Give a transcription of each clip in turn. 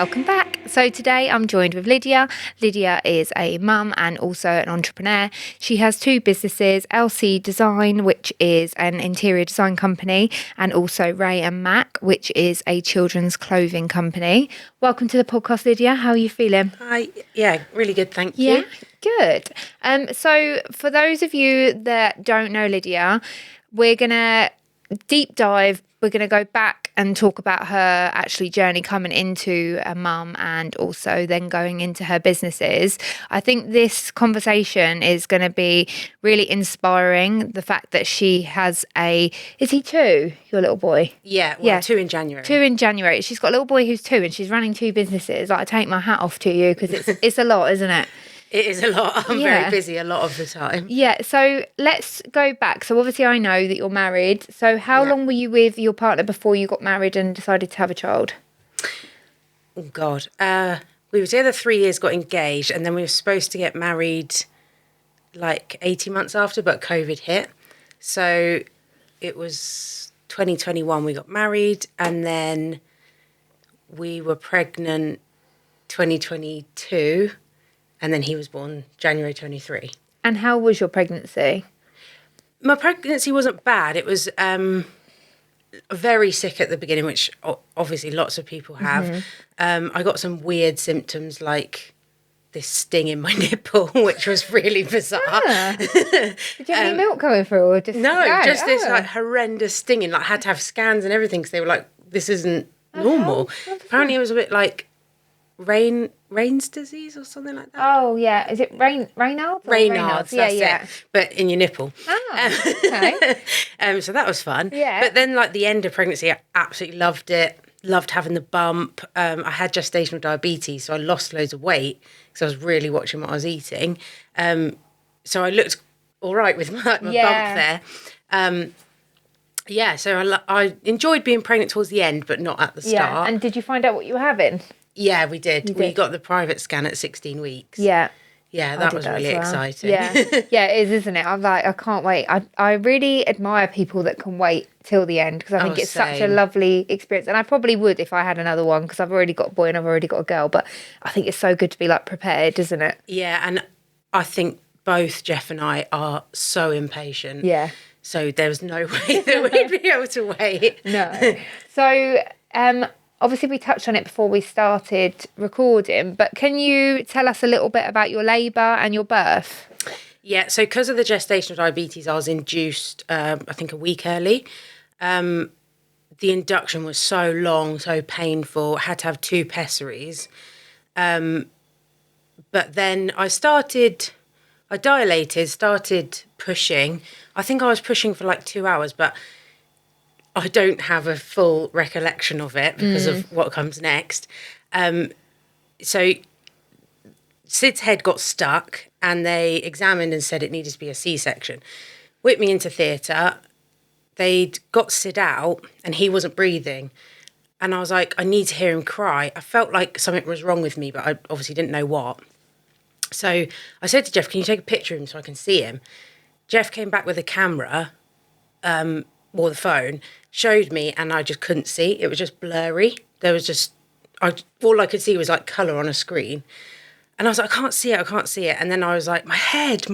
welcome back. So today I'm joined with Lydia. Lydia is a mum and also an entrepreneur. She has two businesses, LC Design, which is an interior design company, and also Rae Mac, which is a children's clothing company. Welcome to the podcast, Lydia. How are you feeling? Hi. Yeah, really good, thank you. Yeah, good. So for those of you that don't know Lydia, we're going to deep dive. We're going to go back and talk about her actually journey coming into a mum and also then going into her businesses. I think this conversation is going to be really inspiring. The fact that she has is he 2, your little boy? Yeah, well, 2 in January. 2 in January. She's got a little boy who's 2 and she's running 2 businesses. Like, I take my hat off to you because it's a lot, isn't it? It is a lot. I'm very busy a lot of the time. Yeah, so let's go back. So obviously I know that you're married. So how long were you with your partner before you got married and decided to have a child? Oh, God. We were together 3 years, got engaged, and then we were supposed to get married like 18 months after, but COVID hit. So it was 2021 we got married, and then we were pregnant 2022. And then he was born January 23. And how was your pregnancy? My pregnancy wasn't bad. It was very sick at the beginning, which obviously lots of people have. I got some weird symptoms like this sting in my nipple, which was really bizarre. Did you have any milk going through? Or just this like horrendous stinging. Like, I had to have scans and everything because they were like, this isn't normal. Apparently it was a bit like Ray's disease or something like that. Oh yeah, is it Raynaud's? Raynaud's, that's it. But in your nipple. Oh, okay. So that was fun. Yeah. But then, like, the end of pregnancy, I absolutely loved it. Loved having the bump. I had gestational diabetes, so I lost loads of weight because I was really watching what I was eating. So I looked all right with my bump there. So I enjoyed being pregnant towards the end, but not at the start. Yeah, and did you find out what you were having? Yeah, we did. We got the private scan at 16 weeks. Yeah. Yeah, that was really exciting. Yeah, it is, isn't it? I'm like, I can't wait. I really admire people that can wait till the end because I think it's such a lovely experience. And I probably would if I had another one because I've already got a boy and I've already got a girl. But I think it's so good to be like prepared, isn't it? Yeah, and I think both Jeff and I are so impatient. Yeah. So there was no way that we'd be able to wait. No. So, obviously, we touched on it before we started recording, but can you tell us a little bit about your labour and your birth? Yeah, so because of the gestational diabetes, I was induced, I think, a week early. The induction was so long, so painful. I had to have 2 pessaries. But then I dilated, started pushing. I think I was pushing for like 2 hours, but I don't have a full recollection of it because of what comes next. So Sid's head got stuck and they examined and said it needed to be a C-section. Whipped me into theatre. They'd got Sid out and he wasn't breathing. And I was like, I need to hear him cry. I felt like something was wrong with me, but I obviously didn't know what. So I said to Jeff, can you take a picture of him so I can see him? Jeff came back with a camera, or the phone, showed me, and I just couldn't see. It was just blurry. There was just, all I could see was like colour on a screen. And I was like, I can't see it. And then I was like, my head,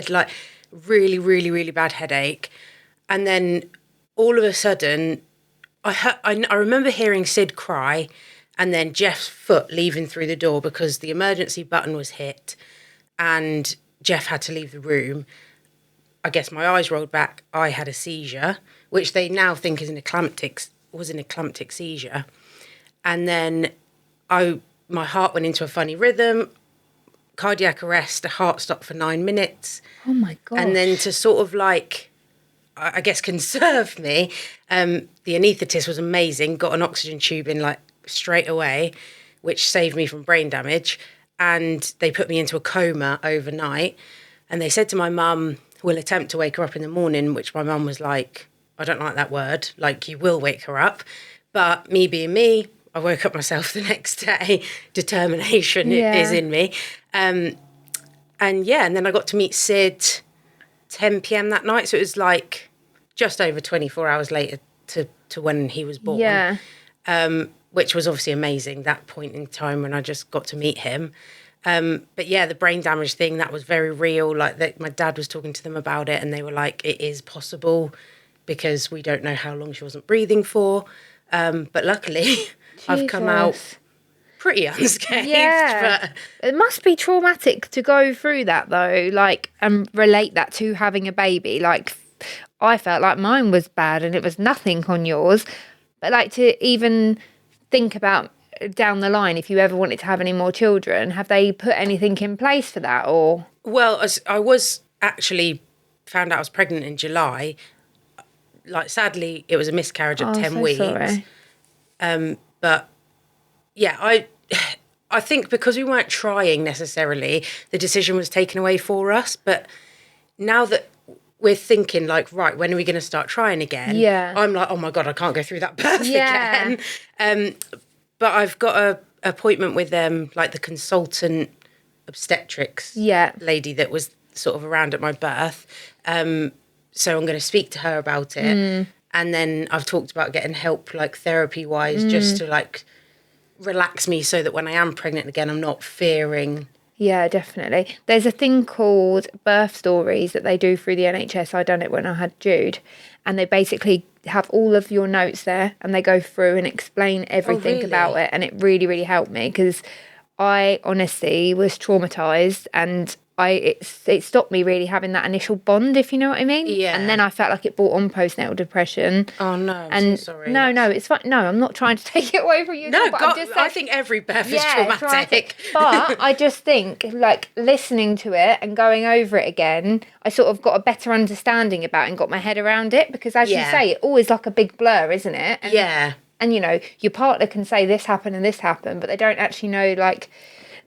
like really, really, really bad headache. And then all of a sudden, I remember hearing Sid cry and then Jeff's foot leaving through the door because the emergency button was hit and Jeff had to leave the room. I guess my eyes rolled back. I had a seizure, which they now think is an eclamptic seizure. And then my heart went into a funny rhythm, cardiac arrest, the heart stopped for 9 minutes. Oh my God. And then to sort of like, I guess, conserve me, the anaesthetist was amazing, got an oxygen tube in like straight away, which saved me from brain damage. And they put me into a coma overnight. And they said to my mum, we'll attempt to wake her up in the morning, which my mum was like, I don't like that word, like you will wake her up. But me being me, I woke up myself the next day. Determination is in me. And then I got to meet Sid 10 p.m. that night. So it was like just over 24 hours later to when he was born. Yeah. which was obviously amazing, that point in time when I just got to meet him. But yeah, the brain damage thing, that was very real. Like my dad was talking to them about it and they were like, it is possible because we don't know how long she wasn't breathing for. But luckily I've come out pretty unscathed. Yeah. But it must be traumatic to go through that though, like, and relate that to having a baby. Like, I felt like mine was bad and it was nothing on yours. But like, to even think about down the line, if you ever wanted to have any more children, have they put anything in place for that? Or well, I was actually found out I was pregnant in July. Like, sadly, it was a miscarriage at 10 weeks. Sorry. But yeah, I think because we weren't trying necessarily, the decision was taken away for us. But now that we're thinking like, right, when are we going to start trying again? Yeah. I'm like, oh my God, I can't go through that birth again. But I've got a appointment with like the consultant obstetrics lady that was sort of around at my birth. So I'm going to speak to her about it. And then I've talked about getting help, like therapy wise, just to like relax me so that when I am pregnant again, I'm not fearing. Yeah, definitely. There's a thing called birth stories that they do through the NHS. I done it when I had Jude, and they basically have all of your notes there and they go through and explain everything about it, and it really, really helped me because I honestly was traumatized and it stopped me really having that initial bond, if you know what I mean. Yeah. And then I felt like it brought on postnatal depression. Oh no, I'm so sorry. No, it's fine. No, I'm not trying to take it away from you. No, but God, I'm just saying, I think every birth is traumatic. But I just think, like, listening to it and going over it again, I sort of got a better understanding about it and got my head around it because, as you say, it always like a big blur, isn't it? And, and, you know, your partner can say this happened and this happened, but they don't actually know, like,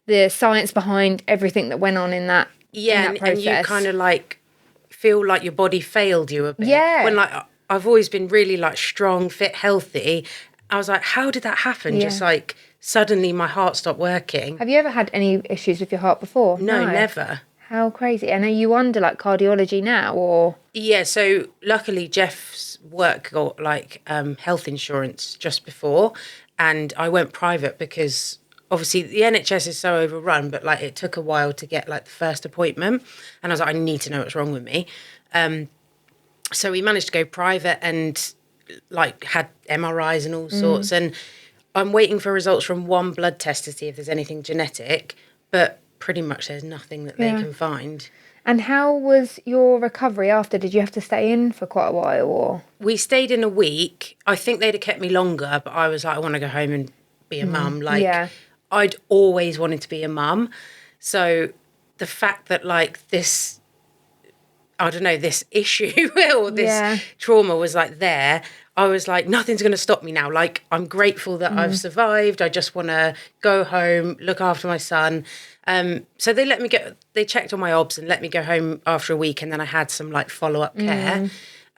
the science behind everything that went on in that process. And you kind of like feel like your body failed you a bit. Yeah. When like I've always been really like strong, fit, healthy. I was like, how did that happen? Just like suddenly my heart stopped working. Have you ever had any issues with your heart before? No, never. How crazy. And are you under like cardiology now or? Yeah, so luckily Jeff's work got like health insurance just before, and I went private because obviously the NHS is so overrun, but like it took a while to get like the first appointment, and I was like, I need to know what's wrong with me. So we managed to go private and like had MRIs and all sorts, and I'm waiting for results from one blood test to see if there's anything genetic, but pretty much there's nothing that they can find. And how was your recovery after? Did you have to stay in for quite a while or? We stayed in a week. I think they'd have kept me longer, but I was like, I want to go home and be a mum. Like, I'd always wanted to be a mum. So the fact that like this, I don't know, this issue or this trauma was like there, I was like, nothing's going to stop me now. Like, I'm grateful that I've survived. I just want to go home, look after my son. So they let me they checked on my obs and let me go home after a week. And then I had some like follow-up care.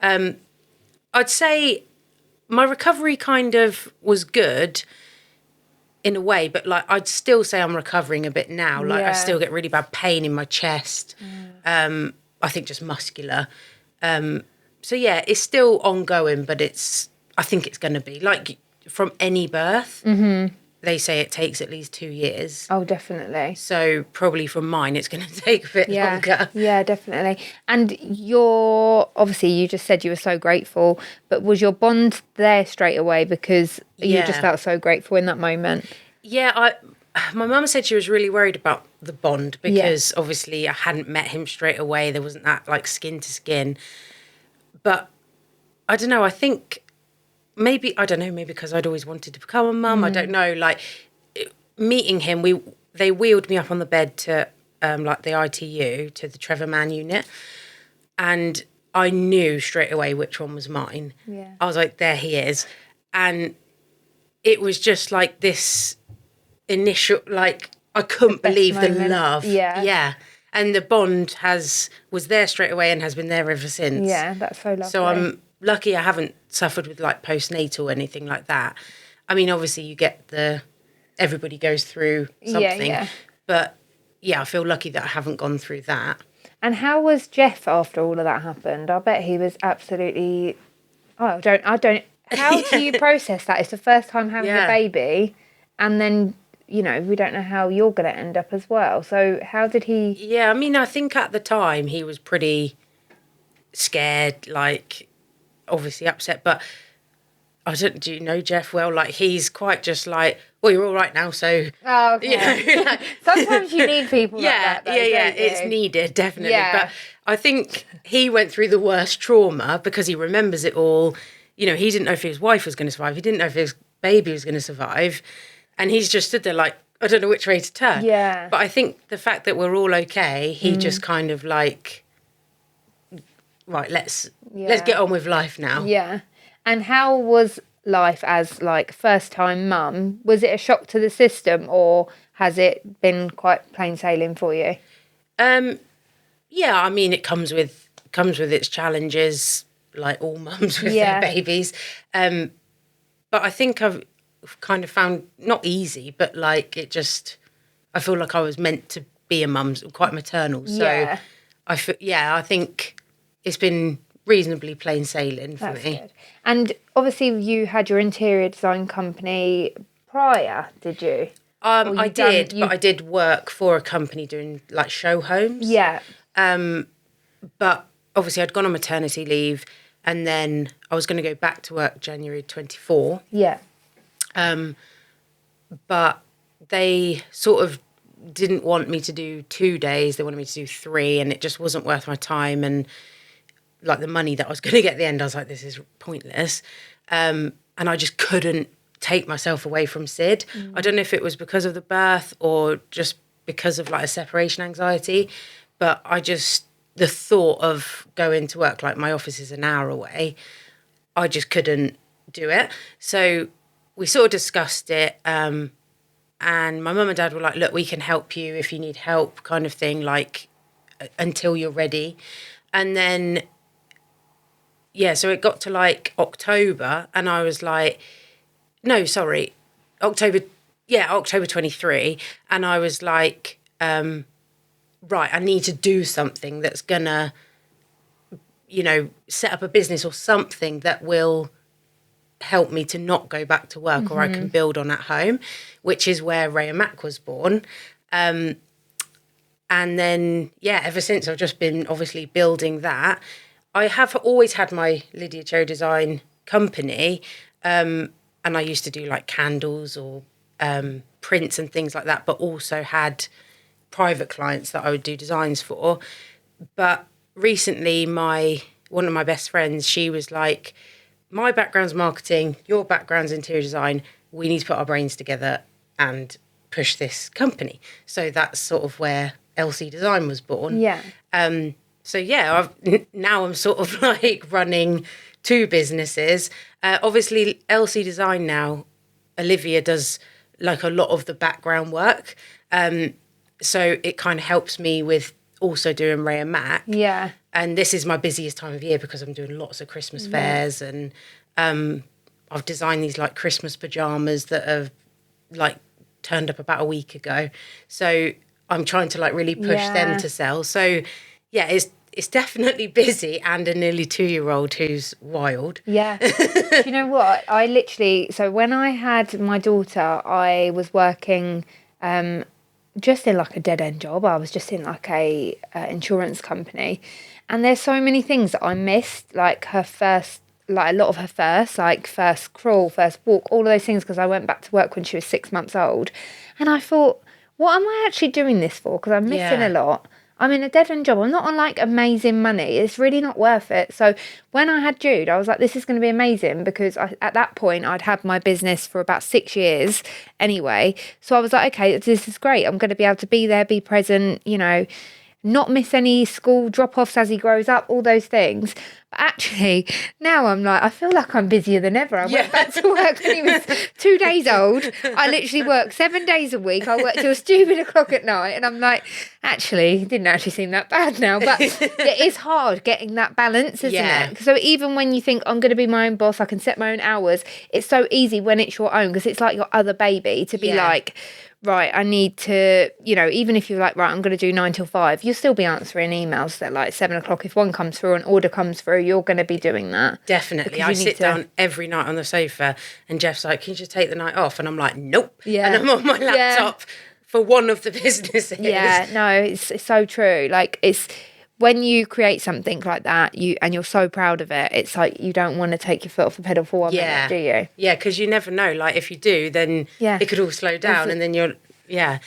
I'd say my recovery kind of was good in a way, but like I'd still say I'm recovering a bit now. Like I still get really bad pain in my chest. I think just muscular. So yeah, it's still ongoing, but I think it's going to be like from any birth. They say it takes at least 2 years. Oh, definitely. So probably from mine, it's going to take a bit longer. Yeah, definitely. And obviously you just said you were so grateful, but was your bond there straight away because you just felt so grateful in that moment? Yeah, my mum said she was really worried about the bond because obviously I hadn't met him straight away. There wasn't that like skin to skin. But I don't know, I think maybe because I'd always wanted to become a mum. I don't know, like meeting him, they wheeled me up on the bed to like the ITU, to the Trevor Mann unit, and I knew straight away which one was mine. I was like, there he is. And it was just like this initial, like I couldn't believe the love. And the bond was there straight away and has been there ever since. Yeah, that's so lovely. So I'm lucky I haven't suffered with like postnatal or anything like that. I mean, obviously you get everybody goes through something. But yeah, I feel lucky that I haven't gone through that. And how was Jeff after all of that happened? I bet he was absolutely, I don't how do you process that? It's the first time having a Yeah. baby, and then, you know, we don't know how you're going to end up as well. So how did he... Yeah, I mean, I think at the time he was pretty scared, like, obviously upset, but do you know Jeff well? Like, he's quite just like, well, you're all right now, so... Oh, okay. You know, like, Sometimes you need people like that, though, yeah, don't you? it's needed, definitely. Yeah. But I think he went through the worst trauma because he remembers it all. You know, he didn't know if his wife was going to survive. He didn't know if his baby was going to survive. And he's just stood there like, I don't know which way to turn. Yeah. But I think the fact that we're all okay, he just kind of like, right, let's get on with life now. Yeah. And how was life as, like, first-time mum? Was it a shock to the system, or has it been quite plain sailing for you? Yeah, I mean, it comes with its challenges, like all mums with their babies. But I think I've kind of found, not easy, but like I feel like I was meant to be a mum, quite maternal. So I think it's been reasonably plain sailing for me. Good. And obviously you had your interior design company prior, did you? I did work for a company doing like show homes. Yeah. But obviously I'd gone on maternity leave, and then I was going to go back to work January 24. Yeah. But they sort of didn't want me to do 2 days. They wanted me to do 3, and it just wasn't worth my time. And like the money that I was going to get at the end, I was like, this is pointless. And I just couldn't take myself away from Sid. I don't know if it was because of the birth or just because of like a separation anxiety, but the thought of going to work, like my office is an hour away, I just couldn't do it. So we sort of discussed it, and my mum and dad were like, look, we can help you if you need help, kind of thing, like until you're ready. And then, so it got to like October, and I was like, no, sorry, October 23. And I was like, right, I need to do something that's gonna, set up a business or something that will help me to not go back to work, or I can build on at home, which is where Rae Mac was born. And then, ever since I've just been obviously building that. I have always had my Lydia Cho design company, and I used to do like candles or prints and things like that, but also had private clients that I would do designs for. But recently one of my best friends, she was like, my background's marketing, your background's interior design, we need to put our brains together and push this company. So that's sort of where LC Design was born. Yeah. Now I'm sort of like running 2 businesses. Obviously, LC Design now, Olivia does like a lot of the background work. So it kind of helps me with also doing Rae Mac. Yeah. And this is my busiest time of year because I'm doing lots of Christmas fairs, and I've designed these like Christmas pyjamas that have like turned up about a week ago. So I'm trying to like really push them to sell. So it's definitely busy, and a nearly 2-year-old who's wild. Yeah. Do you know what? So when I had my daughter, I was working just in like a dead-end job. I was just in like a insurance company. And there's so many things that I missed, like her first, like a lot of her first, like first crawl, first walk, all of those things, because I went back to work when she was 6 months old. And I thought, what am I actually doing this for? Because I'm missing a lot. I'm in a dead-end job. I'm not on like amazing money. It's really not worth it. So when I had Jude, I was like, this is going to be amazing, because at that point I'd had my business for about 6 years anyway. So I was like, okay, this is great. I'm going to be able to be there, be present, not miss any school drop-offs as he grows up, all those things. But actually, now I'm like, I feel like I'm busier than ever. I went back to work when he was 2 days old. I literally work 7 days a week. I work till stupid o'clock at night. And I'm like, actually, it didn't actually seem that bad now. But it is hard getting that balance, isn't it? So even when you think, I'm going to be my own boss, I can set my own hours, it's so easy when it's your own, because it's like your other baby, to be like, right, I need to, even if you're like, right, I'm going to do 9 till 5, you'll still be answering emails at like 7 o'clock. If one comes through, an order comes through, you're going to be doing that. Definitely. I sit down every night on the sofa and Jeff's like, can you just take the night off? And I'm like, nope. Yeah. And I'm on my laptop for one of the businesses. Yeah, no, it's so true. Like, it's when you create something like that, and you're so proud of it, it's like you don't want to take your foot off the pedal for 1 minute, do you? Yeah, because you never know. Like, if you do, then it could all slow down, and then you're... Yeah.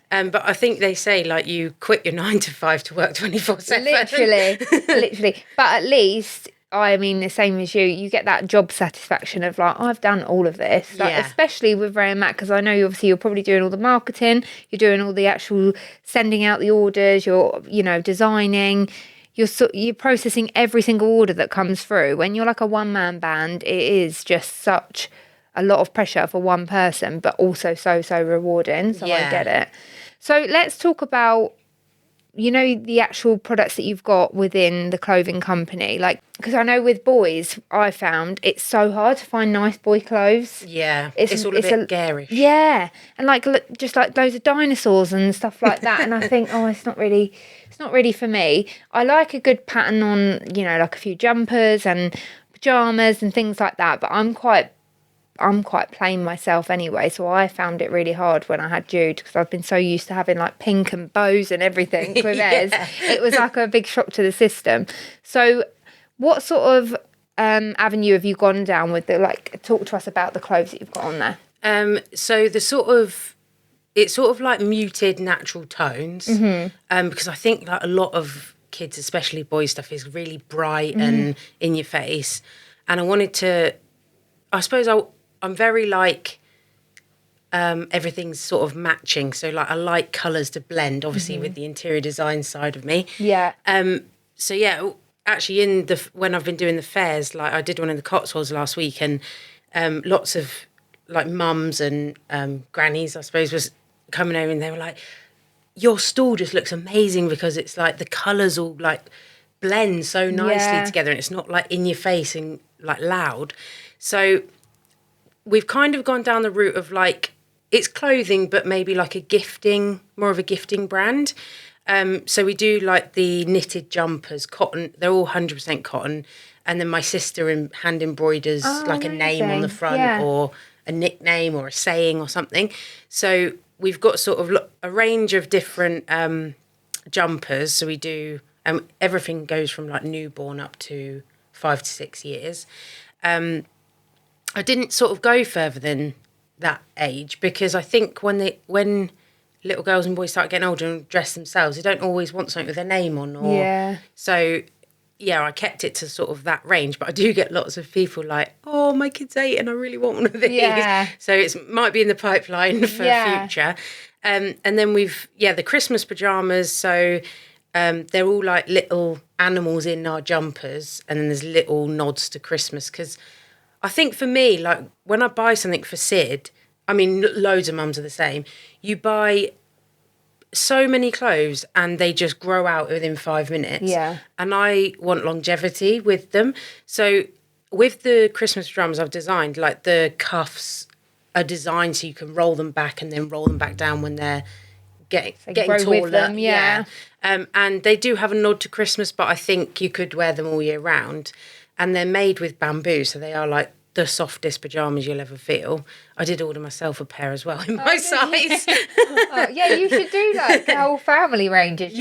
But I think they say, like, you quit your 9 to 5 to work 24/7. Literally. But at least, I mean, the same as you get that job satisfaction of, like, I've done all of this. Like, especially with Rae Mac, because I know obviously you're probably doing all the marketing, you're doing all the actual sending out the orders, you're, designing, you're processing every single order that comes through. When you're like a one-man band, it is just such a lot of pressure for one person, but also so rewarding. So I get it. So let's talk about, the actual products that you've got within the clothing company. Like, because I know with boys, I found it's so hard to find nice boy clothes. Yeah, it's all a bit garish. Yeah, and like just like loads of dinosaurs and stuff like that. And I think, it's not really for me. I like a good pattern on, like a few jumpers and pyjamas and things like that. But I'm quite plain myself anyway, so I found it really hard when I had Jude, because I've been so used to having like pink and bows and everything with theirs. It was like a big shock to the system. So what sort of avenue have you gone down with talk to us about the clothes that you've got on there? So it's sort of like muted natural tones, because I think like a lot of kids, especially boys stuff, is really bright and in your face, and I wanted to, I suppose I'm very like, everything's sort of matching. So like I like colours to blend, obviously with the interior design side of me. Yeah. So yeah, actually when I've been doing the fairs, like I did one in the Cotswolds last week, and lots of like mums and grannies, I suppose, was coming over, and they were like, your stall just looks amazing because it's like the colours all like blend so nicely together, and it's not like in your face and like loud. So we've kind of gone down the route of like, it's clothing, but maybe like more of a gifting brand. So we do like the knitted jumpers, cotton, they're all 100% cotton. And then my sister hand embroiders like a name on the front or a nickname or a saying or something. So we've got sort of a range of different jumpers. So we do, everything goes from like newborn up to 5 to 6 years. I didn't sort of go further than that age, because I think when little girls and boys start getting older and dress themselves, they don't always want something with their name on. So, I kept it to sort of that range. But I do get lots of people like, oh, my kid's 8 and I really want one of these. Yeah. So it might be in the pipeline for future. And then the Christmas pyjamas. So they're all like little animals in our jumpers. And then there's little nods to Christmas, because I think for me, like when I buy something for Sid, I mean, loads of mums are the same. You buy so many clothes and they just grow out within 5 minutes. Yeah. And I want longevity with them. So with the Christmas pyjamas I've designed, like the cuffs are designed so you can roll them back and then roll them back down when they're getting taller. With them, yeah. And they do have a nod to Christmas, but I think you could wear them all year round. And they're made with bamboo, so they are like the softest pyjamas you'll ever feel. I did order myself a pair as well in my size. You should do like the whole family ranges.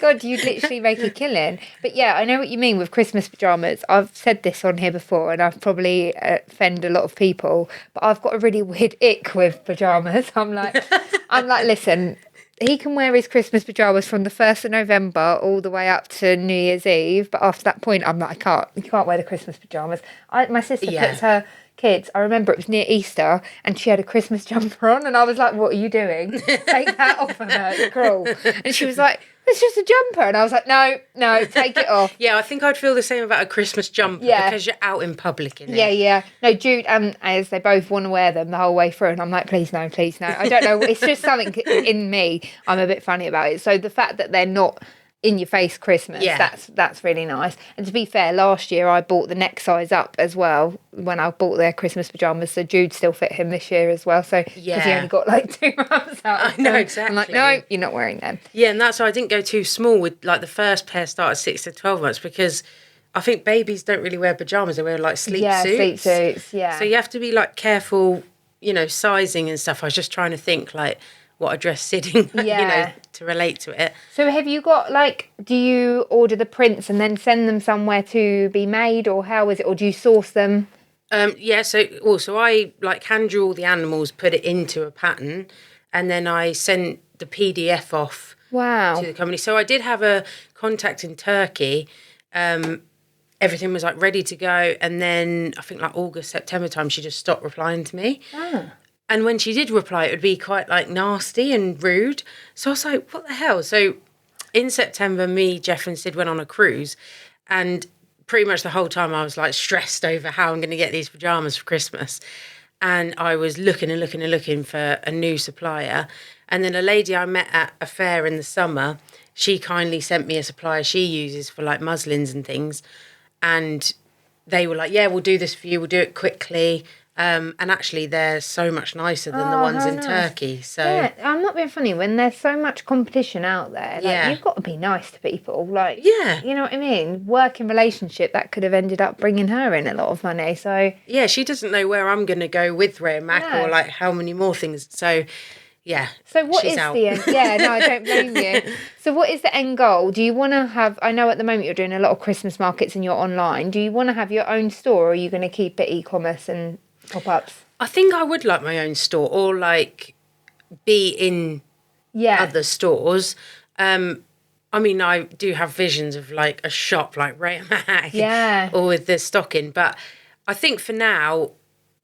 God, you'd literally make a killing. But yeah, I know what you mean with Christmas pyjamas. I've said this on here before, and I've probably offend a lot of people, but I've got a really weird ick with pyjamas. I'm like, listen, he can wear his Christmas pyjamas from the 1st of November all the way up to New Year's Eve. But after that point, I'm like, you can't wear the Christmas pyjamas. My sister puts her kids, I remember it was near Easter, and she had a Christmas jumper on, and I was like, what are you doing? Take that off of her, it's cruel. And she was like, it's just a jumper. And I was like, no, take it off. I think I'd feel the same about a Christmas jumper because you're out in public in it. Yeah. No, Jude and Az, they both want to wear them the whole way through. And I'm like, please no. I don't know. It's just something in me. I'm a bit funny about it. So the fact that they're not in your face Christmas, that's really nice. And to be fair, last year I bought the neck size up as well when I bought their Christmas pyjamas, so Jude still fit him this year as well, so because he only got like 2 months out. I know, exactly. I'm like, no, you're not wearing them. And that's why I didn't go too small with like the first pair start at 6 to 12 months, because I think babies don't really wear pyjamas. They wear like sleep Yeah, suits. sleep suits, yeah. So you have to be like careful, you know, sizing and stuff. I was just trying to think like what a dress sitting, you know, Yeah. to relate to it. So have you got like, do you order the prints and then send them somewhere to be made, or how is it? Or do you source them? Yeah, so also I like hand draw all the animals, put it into a pattern, and then I send the PDF off Wow. to the company. So I did have a contact in Turkey. Everything was like ready to go, and then I think like August, September time, she just stopped replying to me. And when she did reply, it would be quite like nasty and rude. So I was like, what the hell? So in September, me, Jeff and Sid went on a cruise, and pretty much the whole time I was like stressed over how I'm going to get these pajamas for Christmas. And I was looking and looking and looking for a new supplier. And then a lady I met at a fair in the summer, she kindly sent me a supplier she uses for like muslins and things. And they were like, yeah, we'll do this for you. We'll do it quickly. And actually, they're so much nicer than the ones in Turkey. So yeah, I'm not being funny. When there's so much competition out there, like you've got to be nice to people. Like, you know what I mean? Working relationship that could have ended up bringing her in a lot of money. So yeah, she doesn't know where I'm going to go with Rae Mac or like how many more things. So yeah. So what is the end? Yeah, no, I don't blame you. So what is the end goal? Do you want to have? I know at the moment you're doing a lot of Christmas markets and you're online. Do you want to have your own store, or are you going to keep it e-commerce and pop-ups? I think I would like my own store, or like be in other stores. I mean, I do have visions of like a shop like Rae Mac, or with the stocking. But I think for now,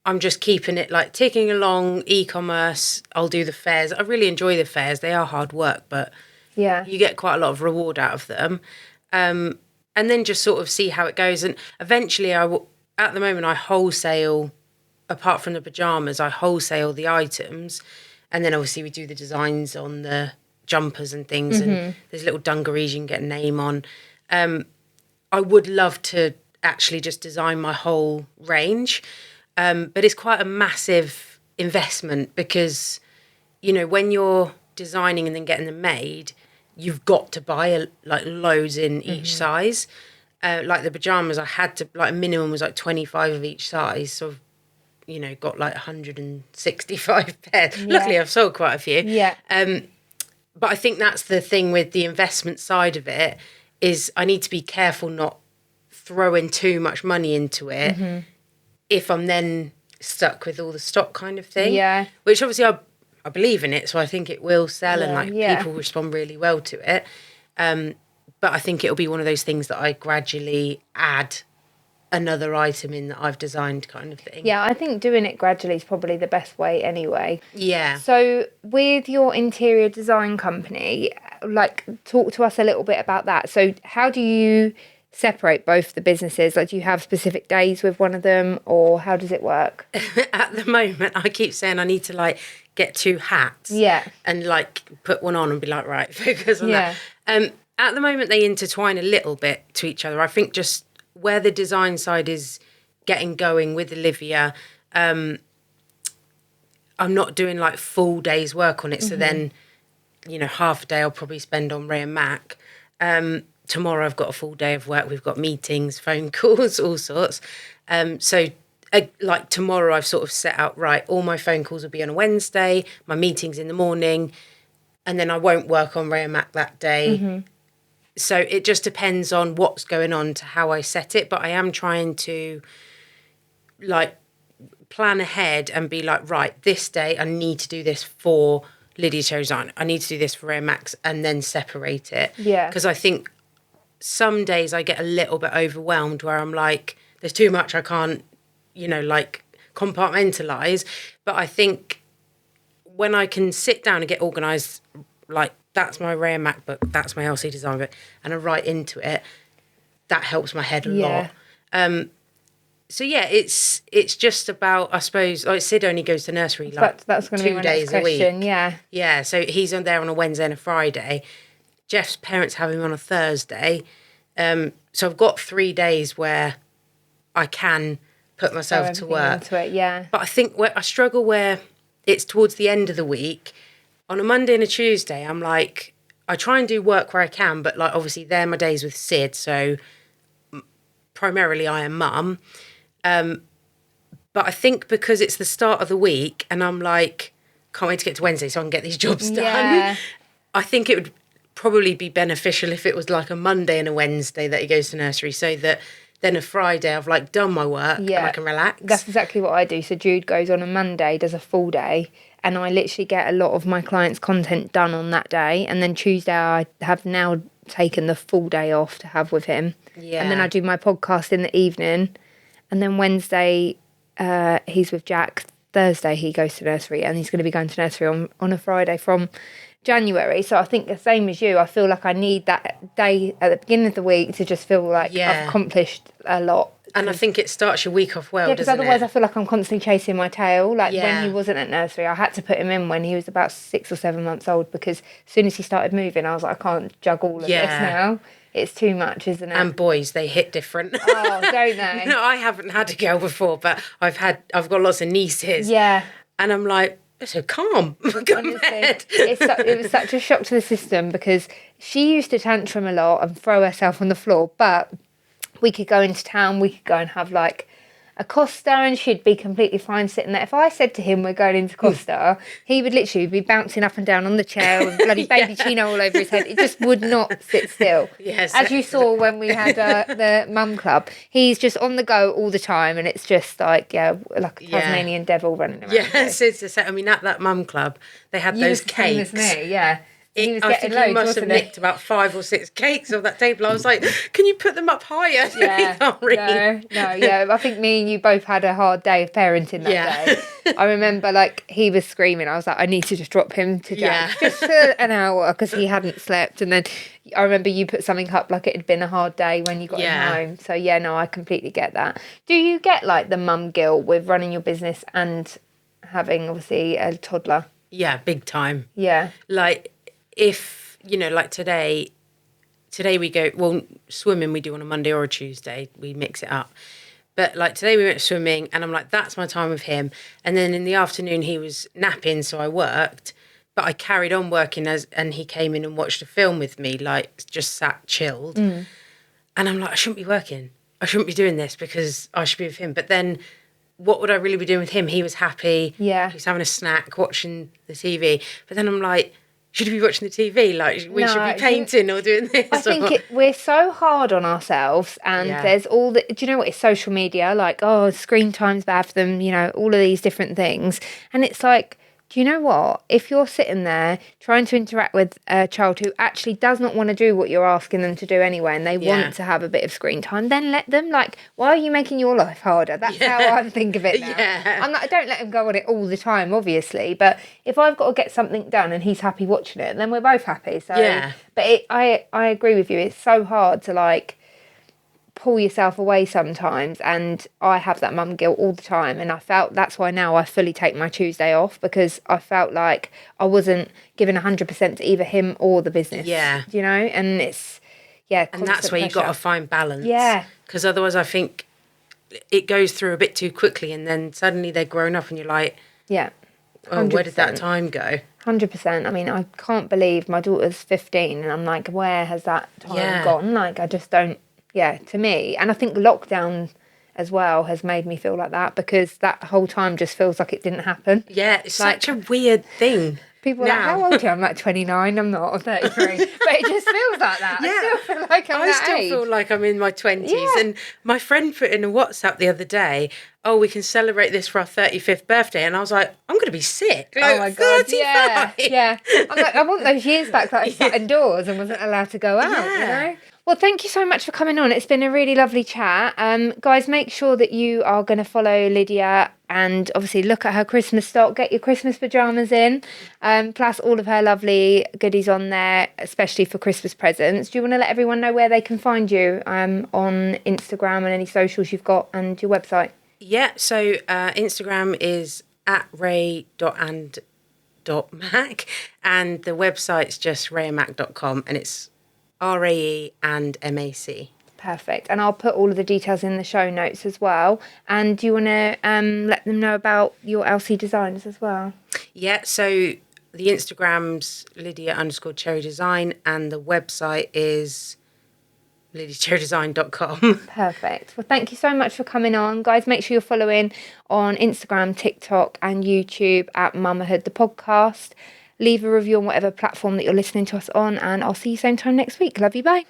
I'm just keeping it like ticking along. E-commerce. I'll do the fairs. I really enjoy the fairs. They are hard work, but you get quite a lot of reward out of them. And then just sort of see how it goes. And eventually, at the moment, I wholesale. Apart from the pajamas, I wholesale the items, and then obviously we do the designs on the jumpers and things, and there's little dungarees you can get a name on. I would love to actually just design my whole range, but it's quite a massive investment because, you know, when you're designing and then getting them made, you've got to buy like loads in each size. Like the pajamas, I had to like minimum was like 25 of each size, so you know, got like 165 pairs. Yeah. Luckily, I've sold quite a few. Yeah. But I think that's the thing with the investment side of it is I need to be careful not throwing too much money into it if I'm then stuck with all the stock kind of thing. Yeah. Which obviously I believe in it, so I think it will sell and like people respond really well to it. But I think it'll be one of those things that I gradually add another item in that I've designed kind of thing. Yeah, I think doing it gradually is probably the best way anyway. Yeah. So with your interior design company, like talk to us a little bit about that. So how do you separate both the businesses? Like do you have specific days with one of them, or how does it work? At the moment, I keep saying I need to like get 2 hats. Yeah. And like put one on and be like, right, focus on that. At the moment, they intertwine a little bit to each other. I think just where the design side is getting going with Olivia, I'm not doing like full days work on it. So then, you know, half a day I'll probably spend on Rae Mac. Tomorrow I've got a full day of work. We've got meetings, phone calls, all sorts. So like tomorrow I've sort of set out, right, all my phone calls will be on a Wednesday, my meetings in the morning, and then I won't work on Rae Mac that day. So it just depends on what's going on to how I set it. But I am trying to like plan ahead and be like, right, this day I need to do this for Lydia Design. I need to do this for Rae Mac and then separate it. Yeah. Because I think some days I get a little bit overwhelmed where I'm like, there's too much I can't, you know, like compartmentalise. But I think when I can sit down and get organised, like, that's my Rae Mac book, that's my LC design book, and I write into it, that helps my head a lot. So yeah, it's just about, I suppose, like Sid only goes to nursery like that's going to 2 be my days next question, a week. yeah. Yeah, so he's on there on a Wednesday and a Friday. Jeff's parents have him on a Thursday. So I've got 3 days where I can put myself to work. Into it, yeah. But I think where I struggle where it's towards the end of the week. On a Monday and a Tuesday, I'm like, I try and do work where I can, but like obviously they're my days with Sid, so primarily I am mum. But I think because it's the start of the week and I'm like, can't wait to get to Wednesday so I can get these jobs done. Yeah. I think it would probably be beneficial if it was like a Monday and a Wednesday that he goes to nursery, so that then a Friday I've like done my work and I can relax. That's exactly what I do. So Jude goes on a Monday, does a full day, and I literally get a lot of my clients' content done on that day. And then Tuesday I have now taken the full day off to have with him. Yeah. And then I do my podcast in the evening. And then Wednesday he's with Jack. Thursday he goes to nursery, and he's going to be going to nursery on a Friday from January. So I think the same as you, I feel like I need that day at the beginning of the week to just feel like I've accomplished a lot. And I think it starts your week off well, because otherwise I feel like I'm constantly chasing my tail. Like when he wasn't at nursery, I had to put him in when he was about 6 or 7 months old, because as soon as he started moving, I was like, I can't juggle all of this now. It's too much, isn't it? And boys, they hit different. Oh, don't they? No, I haven't had a girl before, but I've got lots of nieces. Yeah. And I'm like, they're so calm. Honestly, it was such a shock to the system, because she used to tantrum a lot and throw herself on the floor, but we could go into town, we could go and have like a Costa, and she'd be completely fine sitting there. If I said to him, we're going into Costa, he would literally be bouncing up and down on the chair with bloody baby Chino all over his head. It just would not sit still. Yes. As you saw when we had the mum club, he's just on the go all the time, and it's just like, like a Tasmanian devil running around. Yes, it's the same. I mean, at that mum club, they had those cakes. Me, yeah. I think he must have nicked about 5 or 6 cakes off that table. I was like, can you put them up higher? Yeah, I think me and you both had a hard day of parenting that day. I remember like he was screaming. I was like, I need to just drop him to Jack just for an hour, because he hadn't slept. And then I remember you put something up like it had been a hard day when you got him home. So I completely get that. Do you get like the mum guilt with running your business and having obviously a toddler? Yeah, big time. Yeah. Like, if, like today we go, well, swimming we do on a Monday or a Tuesday, we mix it up. But like today we went swimming, and I'm like, that's my time with him. And then in the afternoon he was napping, so I worked, but I carried on working and he came in and watched a film with me, like just sat chilled. And I'm like, I shouldn't be working. I shouldn't be doing this because I should be with him. But then what would I really be doing with him? He was happy. Yeah. He was having a snack, watching the TV. But then I'm like, should we be watching the TV? Like, we should be painting or doing this. I think we're so hard on ourselves, and there's all the, do you know what, it's social media, like, screen time's bad for them, all of these different things. And it's like, do you know what? If you're sitting there trying to interact with a child who actually does not want to do what you're asking them to do anyway, and they want to have a bit of screen time, then let them. Like, why are you making your life harder? That's how I think of it now. I'm like, I don't let him go on it all the time, obviously, but if I've got to get something done and he's happy watching it, then we're both happy. So, but I agree with you. It's so hard to like pull yourself away sometimes, and I have that mum guilt all the time, and I felt that's why now I fully take my Tuesday off, because I felt like I wasn't giving 100% to either him or the business. And it's and that's where you've got to find balance, because otherwise I think it goes through a bit too quickly, and then suddenly they're grown up and you're like, oh, where did that time go? 100%. I mean, I can't believe my daughter's 15 and I'm like, where has that time gone? Like, I just don't. To me. And I think lockdown as well has made me feel like that, because that whole time just feels like it didn't happen. Yeah, it's like, such a weird thing. People are like, how old are you? I'm like 29, I'm not, I'm 33. But it just feels like that. I still feel like I still feel like I'm in my 20s. Yeah. And my friend put in a WhatsApp the other day, we can celebrate this for our 35th birthday. And I was like, I'm going to be sick. Like, oh my God, 35. Yeah. I'm like, I want those years back that I sat indoors and wasn't allowed to go out, Well, thank you so much for coming on. It's been a really lovely chat. Guys, make sure that you are going to follow Lydia and obviously look at her Christmas stock. Get your Christmas pyjamas in, plus all of her lovely goodies on there, especially for Christmas presents. Do you want to let everyone know where they can find you on Instagram and any socials you've got, and your website? Yeah, so Instagram is at rae.and.mac, and the website's just raemac.com, and it's RAE and MAC. Perfect. And I'll put all of the details in the show notes as well. And do you want to let them know about your LC designs as well? Yeah, so the Instagram's Lydia_cherry design, and the website is lydiadesign.com. Perfect. Well, thank you so much for coming on. Guys, make sure you're following on Instagram, TikTok and YouTube at Mummahood The Podcast. Leave a review on whatever platform that you're listening to us on, and I'll see you same time next week. Love you. Bye.